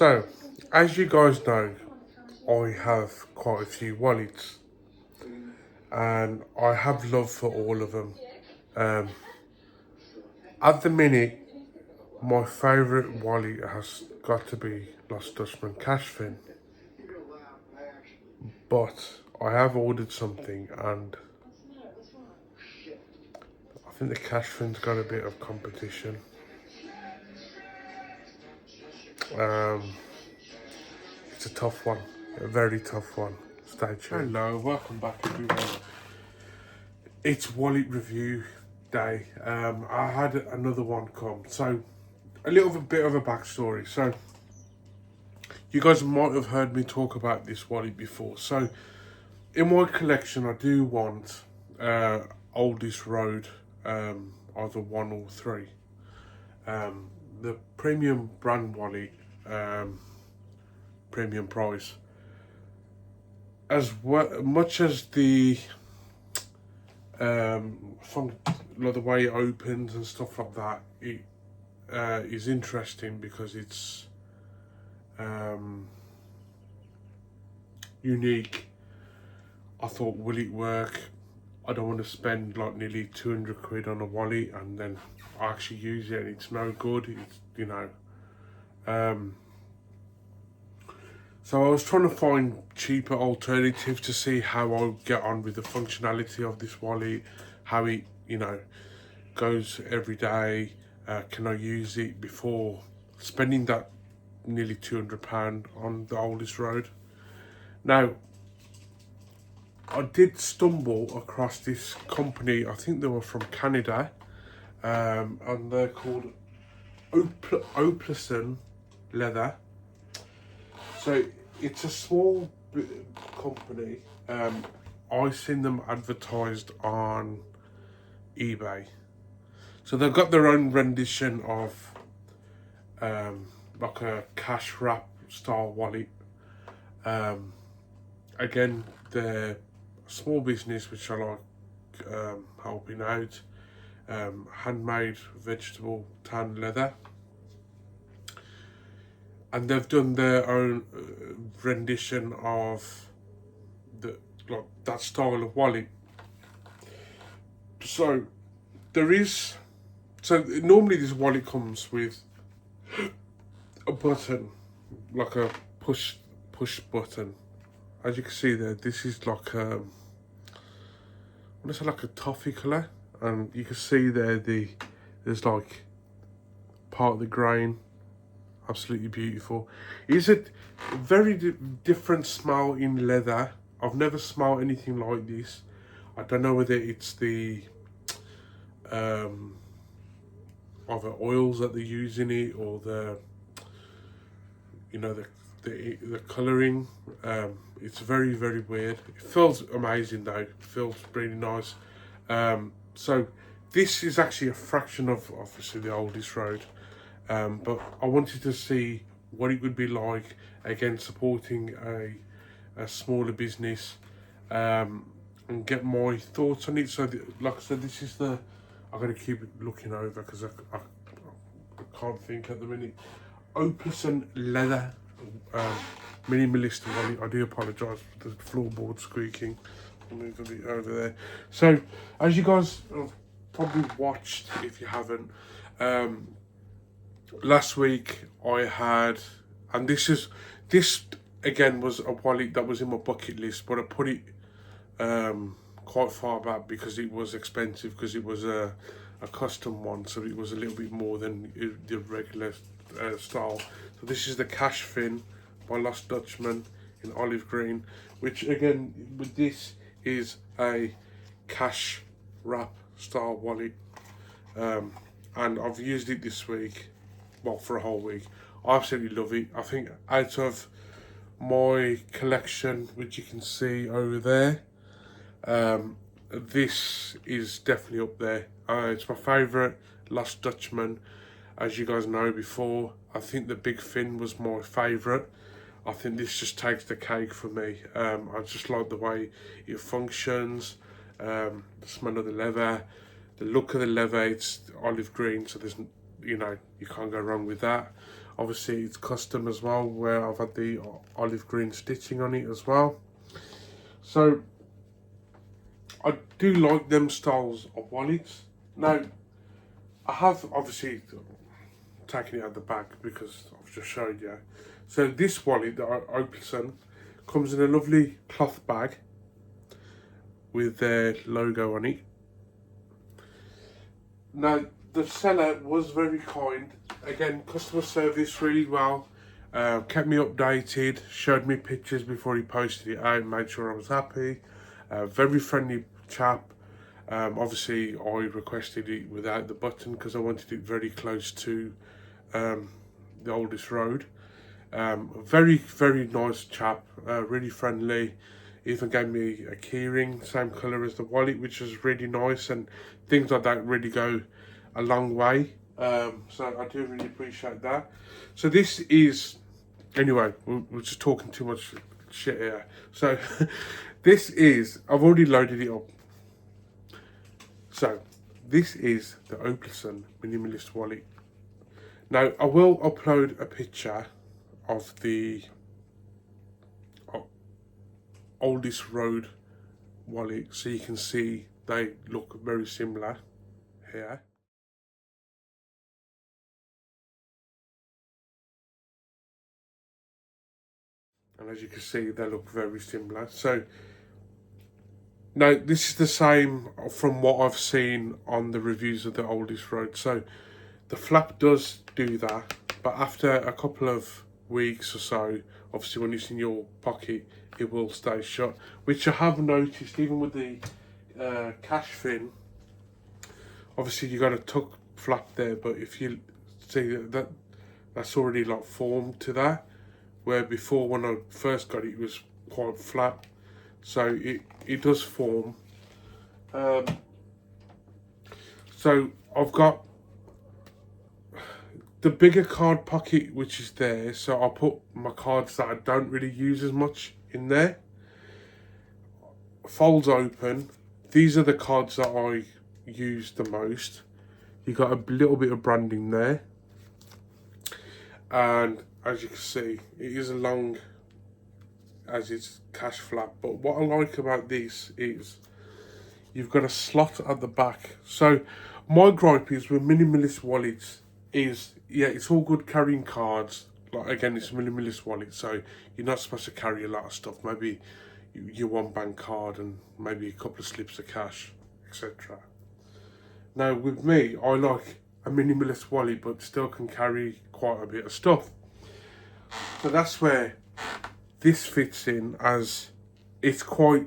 So, as you guys know, I have quite a few wallets and I have love for all of them. Um, at the minute, my favourite wallet has got to be Lost Dutchman Cashfin, but I have ordered something and I think the Cashfin's got a bit of competition. Um, it's a tough one, a very tough one. Stay tuned. Hello, welcome back everyone. It's wallet review day. I had another one come. So, a little bit of a backstory. So, you guys might have heard me talk about this wallet before. So, in my collection, I do want Oldest Road, either 1 or 3. The premium brand wallet, premium price. As much as the like the way it opens and stuff like that, it is interesting because it's unique. I thought, will it work? I don't want to spend like nearly 200 quid on a wallet and then I actually use it and it's no good. It's, you know. So I was trying to find cheaper alternatives to see how I'll get on with the functionality of this wallet, how it, you know, goes every day. Can I use it before spending that nearly £200 on the Oldest Road? Now, I did stumble across this company. I think they were from Canada, and they're called Oplusn Leather. So it's a small company. I seen them advertised on eBay. So they've got their own rendition of like a cash wrap style wallet. Again, they're a small business which I like helping out. Handmade vegetable tan leather. And they've done their own rendition of that style of wallet. So normally this wallet comes with a button, like a push button. As you can see there, this is like I want to say like a toffee colour, and you can see there there's like part of the grain. Absolutely beautiful. Is it very different smell in leather? I've never smelled anything like this. I don't know whether it's the other oils that they use in it or the the colouring. It's very, very weird. It feels amazing though. It feels really nice. So this is actually a fraction of obviously the Oldest Road. But I wanted to see what it would be like, again, supporting a smaller business, and get my thoughts on it. So, like I said, this is I'm going to keep looking over because I can't think at the minute. Oplusn Leather, minimalist wallet. I do apologise for the floorboard squeaking. I'll move a bit over there. So, as you guys have probably watched, if you haven't, last week I had, and this again was a wallet that was in my bucket list, but I put it quite far back because it was expensive, because it was a custom one, so it was a little bit more than the regular style. So this is the Cashfin by Lost Dutchman in olive green, which again with this is a cash wrap style wallet, and I've used it this week. Well, for a whole week. I absolutely love it. I think out of my collection, which you can see over there, this is definitely up there. It's my favourite Lost Dutchman. As you guys know before, I think the Big Fin was my favourite. I think this just takes the cake for me. I just like the way it functions, the smell of the leather, the look of the leather. It's olive green, so there's, you know, you can't go wrong with that. Obviously it's custom as well, where I've had the olive green stitching on it as well. So I do like them styles of wallets. Now I have obviously taken it out of the bag because I've just showed you. So this wallet, the Oplusn, comes in a lovely cloth bag with their logo on it. Now the seller was very kind. Again, customer service really well. Kept me updated, showed me pictures before he posted it out, made sure I was happy. Very friendly chap. Obviously I requested it without the button because I wanted it very close to the oldest road. Very, very nice chap, really friendly. Even gave me a keyring, same colour as the wallet, which was really nice, and things like that really go a long way. So I do really appreciate that. So this is, anyway, we're just talking too much shit here. So this is, I've already loaded it up. So this is the Oplusn Minimalist Wallet. Now I will upload a picture of the oldest road wallet so you can see they look very similar here. And as you can see, they look very similar. So now this is the same from what I've seen on the reviews of the oldest road. So the flap does do that, but after a couple of weeks or so, obviously when it's in your pocket, it will stay shut, which I have noticed even with the cash fin. Obviously you got a tuck flap there, but if you see that's already like formed to that, where before when I first got it, it was quite flat, so it does form. So I've got the bigger card pocket which is there, so I'll put my cards that I don't really use as much in there. Folds open. These are the cards that I use the most. You got a little bit of branding there, and as you can see, it is long as it's cash flap. But what I like about this is you've got a slot at the back. So my gripe is with minimalist wallets is, yeah, it's all good carrying cards. Like again, it's a minimalist wallet, so you're not supposed to carry a lot of stuff. Maybe your one bank card and maybe a couple of slips of cash, etc. Now with me, I like a minimalist wallet, but still can carry quite a bit of stuff. So that's where this fits in, as it's quite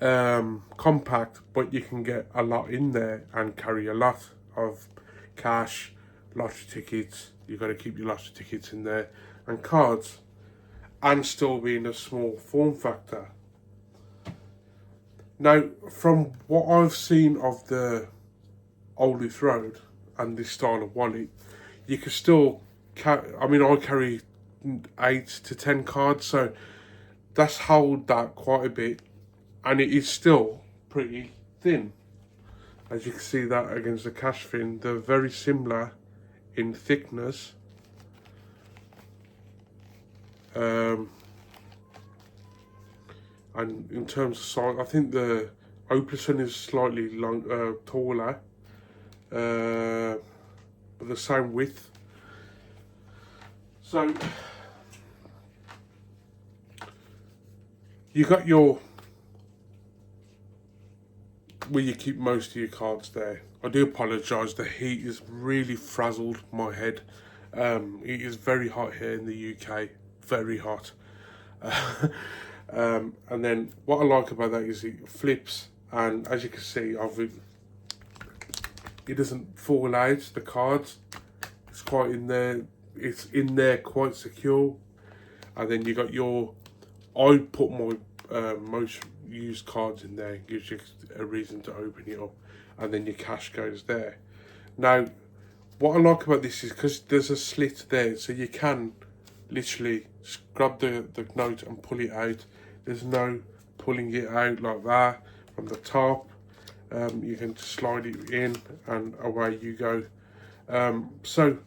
compact, but you can get a lot in there and carry a lot of cash, lottery tickets. You've got to keep your lottery tickets in there and cards, and still be in a small form factor. Now, from what I've seen of the oldest road and this style of wallet, you can still I mean, I carry 8 to 10 cards, so that's held that quite a bit, and it is still pretty thin. As you can see that against the cash fin, they're very similar in thickness. And in terms of size, I think the Oplusn is slightly taller, but the same width. So you got your, where you keep most of your cards there. I do apologise, the heat has really frazzled my head. It is very hot here in the UK, very hot. And then what I like about that is it flips, and as you can see, it doesn't fall out, the cards. It's quite in there, it's in there quite secure. And then you got your, I put my most used cards in there, gives you a reason to open it up, and then your cash goes there. Now what I like about this is because there's a slit there, so you can literally grab the note and pull it out. There's no pulling it out like that from the top. You can just slide it in and away you go. So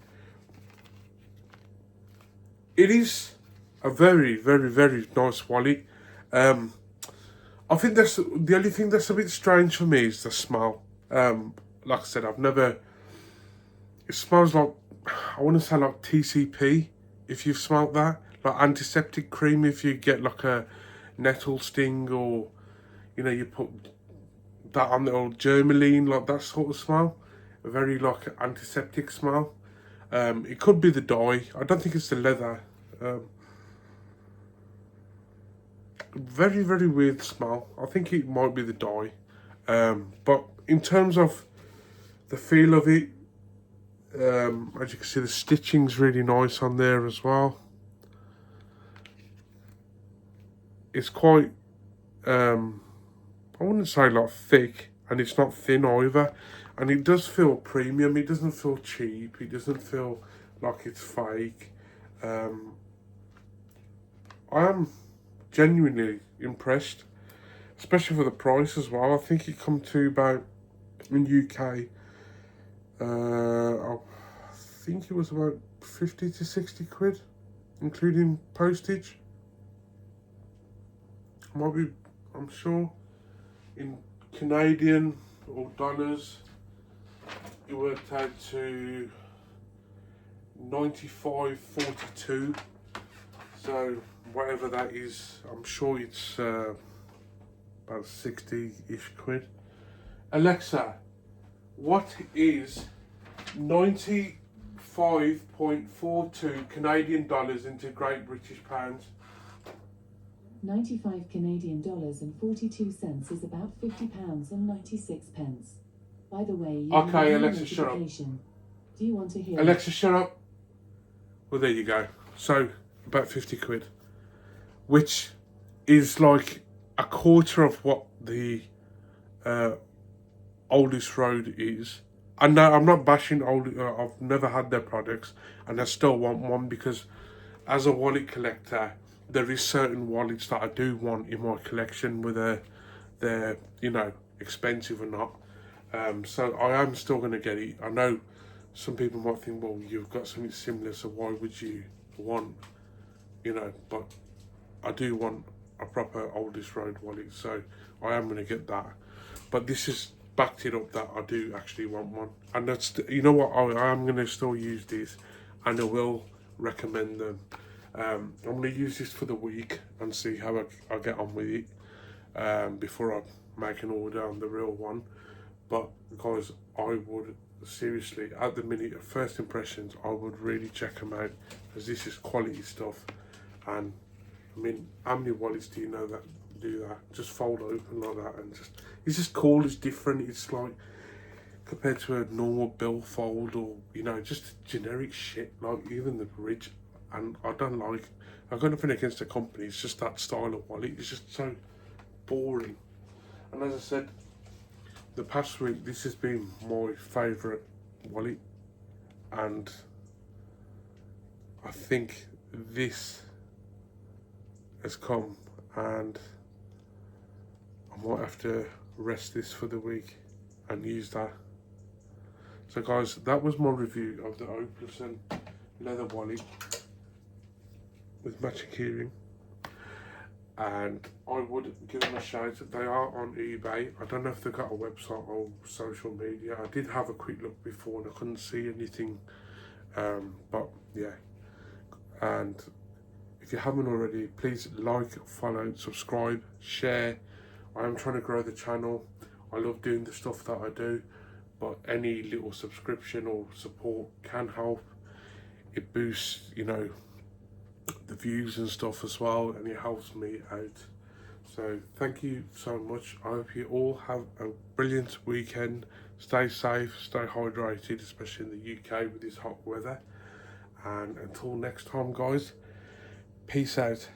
it is a very, very, very nice wallet. I think that's the only thing that's a bit strange for me is the smell. Like I said, I've never. It smells like, I want to say like TCP. If you've smelt that, like antiseptic cream. If you get like a nettle sting, or you put that on the old germaline, like that sort of smell. A very like antiseptic smell. It could be the dye. I don't think it's the leather. Very, very weird smell. I think it might be the dye. But in terms of the feel of it, as you can see, the stitching's really nice on there as well. It's quite, I wouldn't say like thick, and it's not thin either. And it does feel premium. It doesn't feel cheap. It doesn't feel like it's fake. I am genuinely impressed, especially for the price as well. I think it come to about, in UK, I think it was about 50 to 60 quid, including postage. I'm sure, in Canadian or dollars, it worked out to 95.42. So whatever that is, I'm sure it's about 60-ish quid. Alexa, what is 95.42 Canadian dollars into Great British pounds? 95 Canadian dollars and 42 cents is about £50 and 96 pence. By the way, okay, Alexa, shut up. Do you want to hear? Alexa, shut up. Well, there you go. So about 50 quid, which is like a quarter of what the Oldest Road is. And no, I'm not bashing I've never had their products, and I still want one, because as a wallet collector, there is certain wallets that I do want in my collection, whether they're expensive or not. So I am still going to get it. I know some people might think, well, you've got something similar, so why would you want, but I do want a proper Oldest Road wallet, so I am going to get that. But this has backed it up that I do actually want one, and that's, I am going to still use this, and I will recommend them. I'm going to use this for the week and see how I get on with it before I make an order on the real one. But guys, I would seriously, at the minute, first impressions, I would really check them out, because this is quality stuff. And I mean, how many wallets do you know that do that? Just fold open like that, and it's just cool. It's different. It's like, compared to a normal billfold, or just generic shit, like even the bridge. And I've got nothing against the company, it's just that style of wallet, it's just so boring. And as I said, the past week, this has been my favourite wallet, and I think this has come, and I might have to rest this for the week and use that. So guys, that was my review of the Oplusn Leather wallet with matching keyring, and I would give them a shout. They are on eBay. I don't know if they've got a website or social media. I did have a quick look before and I couldn't see anything, but yeah. And if you haven't already, please like, follow, subscribe, share. I am trying to grow the channel. I love doing the stuff that I do, but any little subscription or support can help. It boosts, the views and stuff as well, and it helps me out. So thank you so much. I hope you all have a brilliant weekend. Stay safe, stay hydrated, especially in the UK with this hot weather. And until next time, guys, peace out.